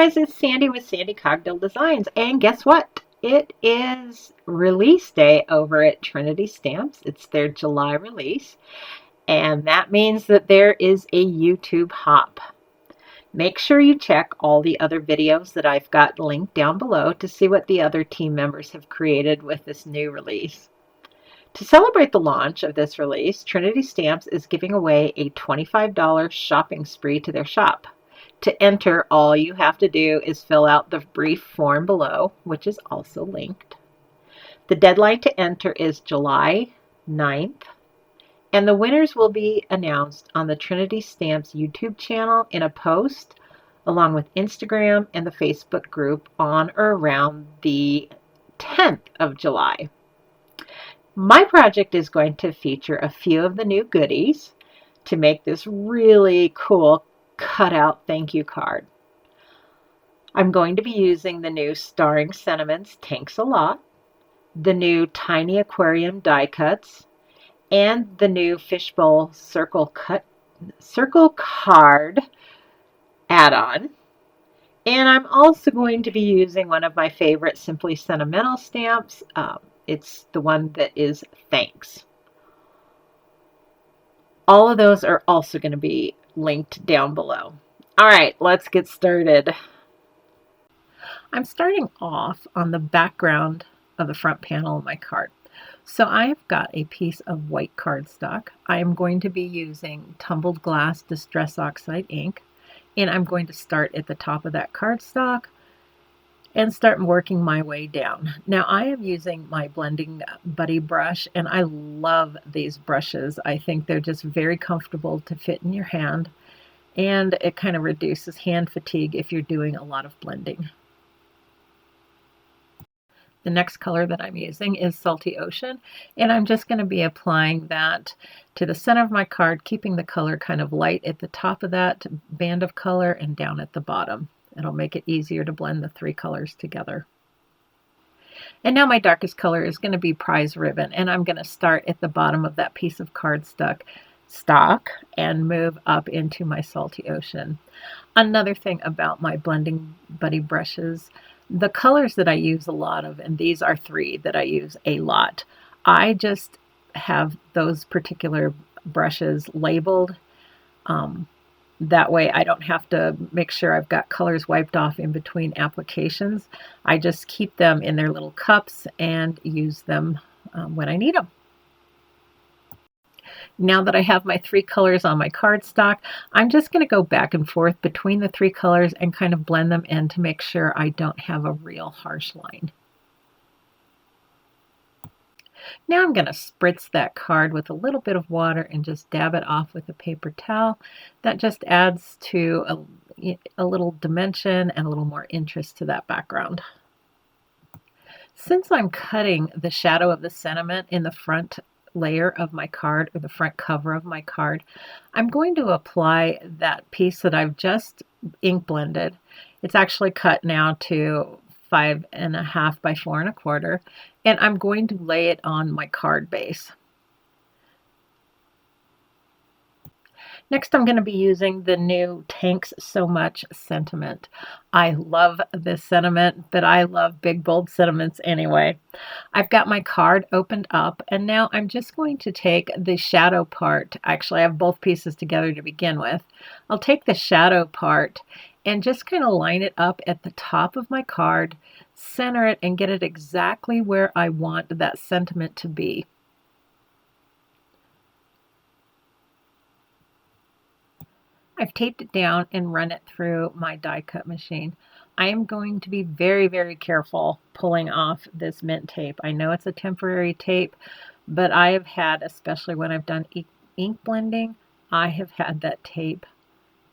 guys, it's Sandy with Sandy Cogdill Designs, and guess what? It is release day over at Trinity Stamps. It's their July release, and that means that there is a YouTube hop. Make sure you check all the other videos that I've got linked down below to see what the other team members have created with this new release. To celebrate the launch of this release, Trinity Stamps is giving away a $25 shopping spree to their shop. To enter, all you have to do is fill out the brief form below, which is also linked. The deadline to enter is July 9th, and the winners will be announced on the Trinity Stamps YouTube channel in a post, along with Instagram and the Facebook group on or around the 10th of July. My project is going to feature a few of the new goodies to make this really cool cutout thank you card. I'm going to be using the new Starring Sentiments Tanks a Lot, the new Tiny Aquarium die cuts, and the new Fishbowl circle card add-on. And I'm also going to be using one of my favorite Simply Sentimental stamps. It's the one that is Thanks. All of those are also going to be linked down below. All right, let's get started. I'm starting off on the background of the front panel of my card. So I've got a piece of white cardstock. I am going to be using Tumbled Glass Distress Oxide ink, and I'm going to start at the top of that cardstock and start working my way down. Now I am using my Blending Buddy brush, and I love these brushes. I think they're just very comfortable to fit in your hand, and it kind of reduces hand fatigue if you're doing a lot of blending. The next color that I'm using is Salty Ocean, and I'm just going to be applying that to the center of my card, keeping the color kind of light at the top of that band of color and down at the bottom. It'll make it easier to blend the three colors together. And now my darkest color is going to be Prize Ribbon, and I'm going to start at the bottom of that piece of cardstock and move up into my Salty Ocean. Another thing about my Blending Buddy brushes, the colors that I use a lot of, and these are three that I use a lot, I just have those particular brushes labeled. That way I don't have to make sure I've got colors wiped off in between applications. I just keep them in their little cups and use them when I need them. Now that I have my three colors on my cardstock, I'm just going to go back and forth between the three colors and kind of blend them in to make sure I don't have a real harsh line. Now I'm going to spritz that card with a little bit of water and just dab it off with a paper towel. That just adds to a little dimension and a little more interest to that background. Since I'm cutting the shadow of the sentiment in the front layer of my card, or the front cover of my card, I'm going to apply that piece that I've just ink blended. It's actually cut now to 5.5 by 4.25, and I'm going to lay it on my card base. Next, I'm going to be using the new Tanks So Much sentiment. I love this sentiment, but I love big, bold sentiments anyway. I've got my card opened up, and now I'm just going to take the shadow part. Actually, I have both pieces together to begin with. I'll take the shadow part and just kind of line it up at the top of my card, center it, and get it exactly where I want that sentiment to be. I've taped it down and run it through my die cut machine. I am going to be very, very careful pulling off this mint tape. I know it's a temporary tape, but I have had, especially when I've done ink blending, I have had that tape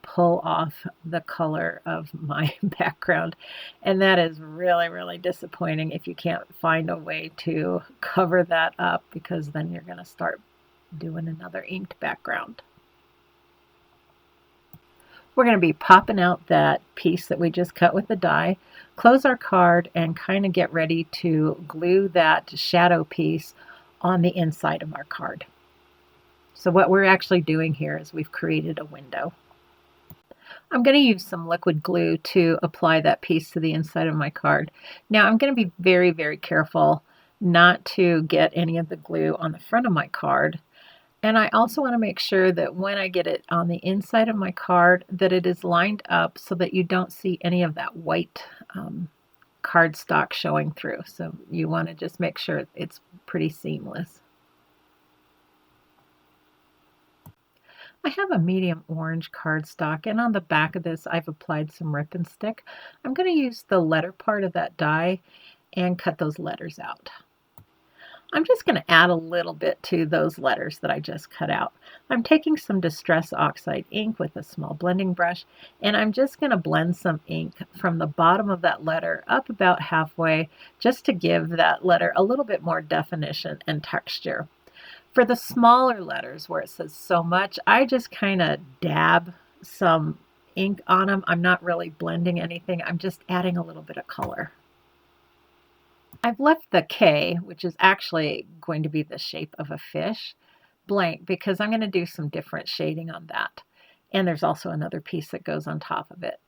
pull off the color of my background, and that is really, really disappointing if you can't find a way to cover that up, because then you're going to start doing another inked background. We're going to be popping out that piece that we just cut with the die, close our card, and kind of get ready to glue that shadow piece on the inside of our card. So what we're actually doing here is we've created a window. I'm going to use some liquid glue to apply that piece to the inside of my card. Now I'm going to be very, very careful not to get any of the glue on the front of my card. And I also want to make sure that when I get it on the inside of my card that it is lined up so that you don't see any of that white cardstock showing through. So you want to just make sure it's pretty seamless. I have a medium orange cardstock, and on the back of this I've applied some rip and stick. I'm going to use the letter part of that die and cut those letters out. I'm just going to add a little bit to those letters that I just cut out. I'm taking some Distress Oxide ink with a small blending brush, and I'm just going to blend some ink from the bottom of that letter up about halfway, just to give that letter a little bit more definition and texture. For the smaller letters where it says so much, I just kind of dab some ink on them. I'm not really blending anything. I'm just adding a little bit of color. I've left the K, which is actually going to be the shape of a fish, blank because I'm going to do some different shading on that. And there's also another piece that goes on top of it.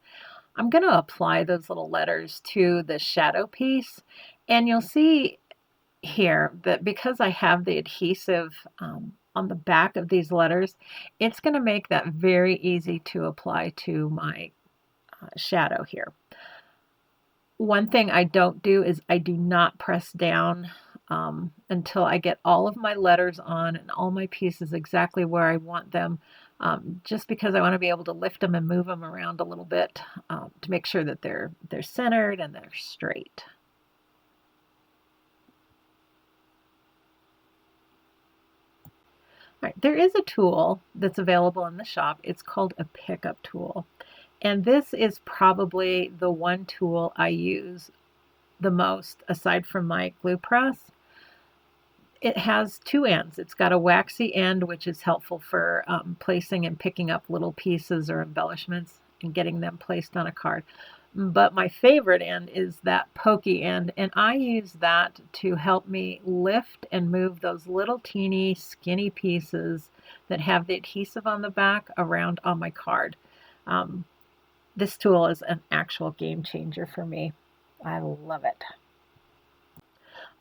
I'm going to apply those little letters to the shadow piece, and you'll see here that because I have the adhesive on the back of these letters, it's going to make that very easy to apply to my shadow here. One thing I don't do is I do not press down until I get all of my letters on and all my pieces exactly where I want them, just because I want to be able to lift them and move them around a little bit to make sure that they're centered and they're straight. All right, there is a tool that's available in the shop. It's called a pickup tool. And this is probably the one tool I use the most aside from my glue press. It has two ends. It's got a waxy end, which is helpful for placing and picking up little pieces or embellishments and getting them placed on a card. But my favorite end is that pokey end, and I use that to help me lift and move those little teeny skinny pieces that have the adhesive on the back around on my card. This tool is an actual game changer for me. I love it.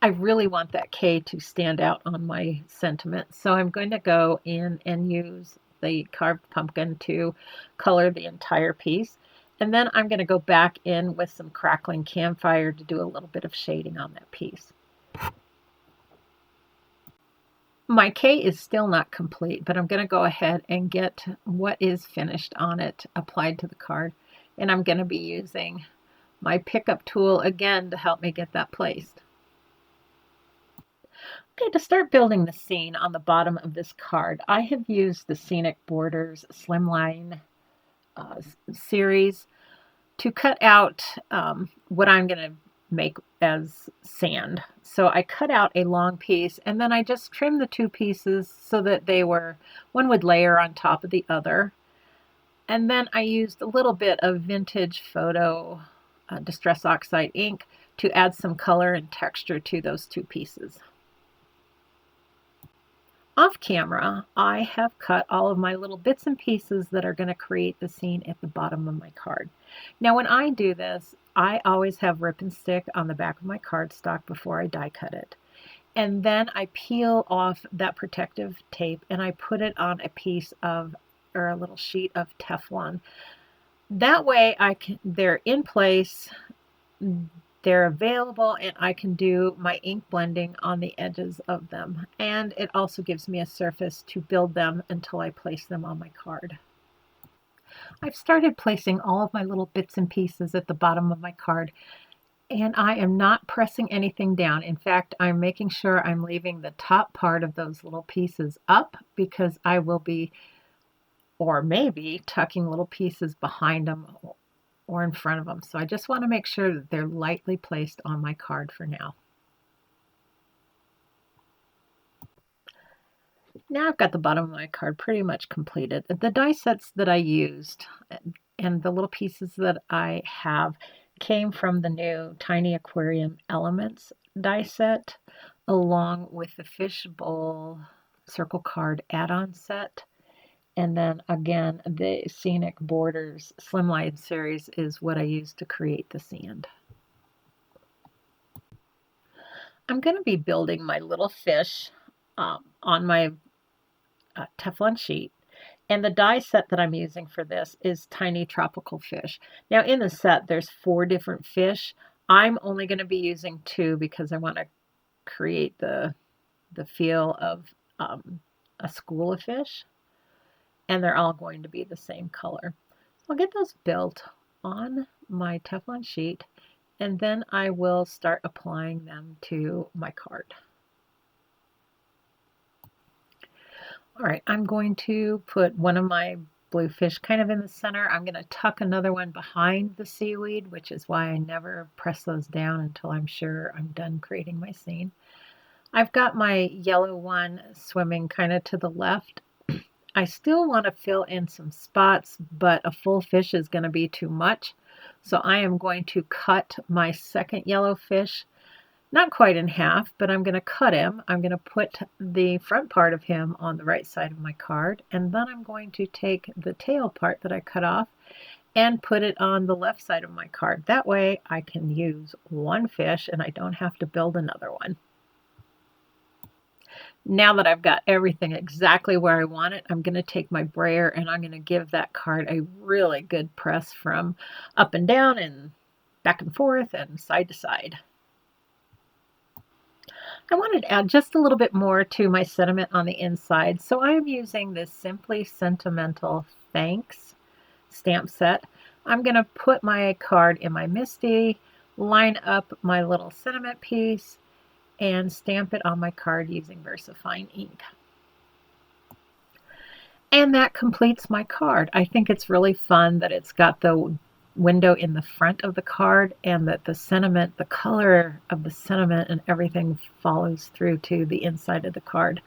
I really want that K to stand out on my sentiment, so I'm going to go in and use the carved pumpkin to color the entire piece. And then I'm going to go back in with some crackling campfire to do a little bit of shading on that piece. My K is still not complete, but I'm going to go ahead and get what is finished on it applied to the card. And I'm going to be using my pickup tool again to help me get that placed. Okay, to start building the scene on the bottom of this card, I have used the Scenic Borders Slimline series to cut out what I'm going to make as sand. So I cut out a long piece and then I just trimmed the two pieces so that one would layer on top of the other. And then I used a little bit of vintage photo Distress Oxide ink to add some color and texture to those two pieces. Off camera, I have cut all of my little bits and pieces that are going to create the scene at the bottom of my card. Now when I do this, I always have rip and stick on the back of my cardstock before I die cut it. And then I peel off that protective tape and I put it on a little sheet of Teflon. That way they're in place, they're available, and I can do my ink blending on the edges of them. And it also gives me a surface to build them until I place them on my card. I've started placing all of my little bits and pieces at the bottom of my card, and I am not pressing anything down. In fact, I'm making sure I'm leaving the top part of those little pieces up because I will be, or maybe, tucking little pieces behind them or in front of them. So I just want to make sure that they're lightly placed on my card for now. Now I've got the bottom of my card pretty much completed. The die sets that I used and the little pieces that I have came from the new Tiny Aquarium Elements die set, along with the Fishbowl Circle Card add-on set And then again, the Scenic Borders Slimline series is what I use to create the sand. I'm going to be building my little fish on my Teflon sheet. And the die set that I'm using for this is Tiny Tropical Fish. Now in the set, there's 4 different fish. I'm only going to be using 2 because I want to create the feel of a school of fish. And they're all going to be the same color. I'll get those built on my Teflon sheet, and then I will start applying them to my card. All right, I'm going to put one of my blue fish kind of in the center. I'm going to tuck another one behind the seaweed, which is why I never press those down until I'm sure I'm done creating my scene. I've got my yellow one swimming kind of to the left. I still want to fill in some spots, but a full fish is going to be too much. So I am going to cut my second yellow fish, not quite in half, but I'm going to cut him. I'm going to put the front part of him on the right side of my card, and then I'm going to take the tail part that I cut off and put it on the left side of my card. That way I can use one fish and I don't have to build another one. Now that I've got everything exactly where I want it, I'm going to take my brayer and I'm going to give that card a really good press from up and down and back and forth and side to side. I wanted to add just a little bit more to my sentiment on the inside, so I am using this Simply Sentimental Thanks stamp set. I'm going to put my card in my MISTI, line up my little sentiment piece, and stamp it on my card using VersaFine ink. And that completes my card. I think it's really fun that it's got the window in the front of the card and that the sentiment, the color of the sentiment and everything follows through to the inside of the card.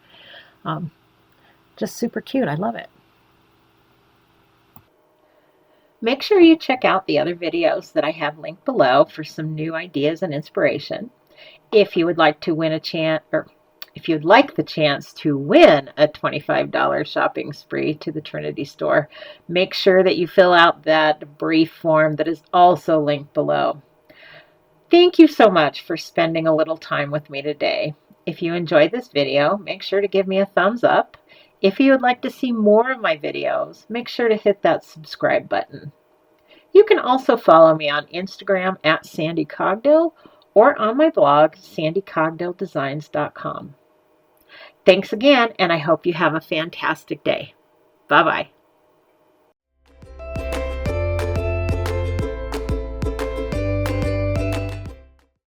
Just super cute. I love it. Make sure you check out the other videos that I have linked below for some new ideas and inspiration. If you would like to win a chance, or if you'd like the chance to win a $25 shopping spree to the Trinity store, make sure that you fill out that brief form that is also linked below. Thank you so much for spending a little time with me today. If you enjoyed this video, make sure to give me a thumbs up. If you would like to see more of my videos, make sure to hit that subscribe button. You can also follow me on Instagram at Sandy Cogdill or on my blog, sandycogdilldesigns.com. Thanks again, and I hope you have a fantastic day. Bye-bye.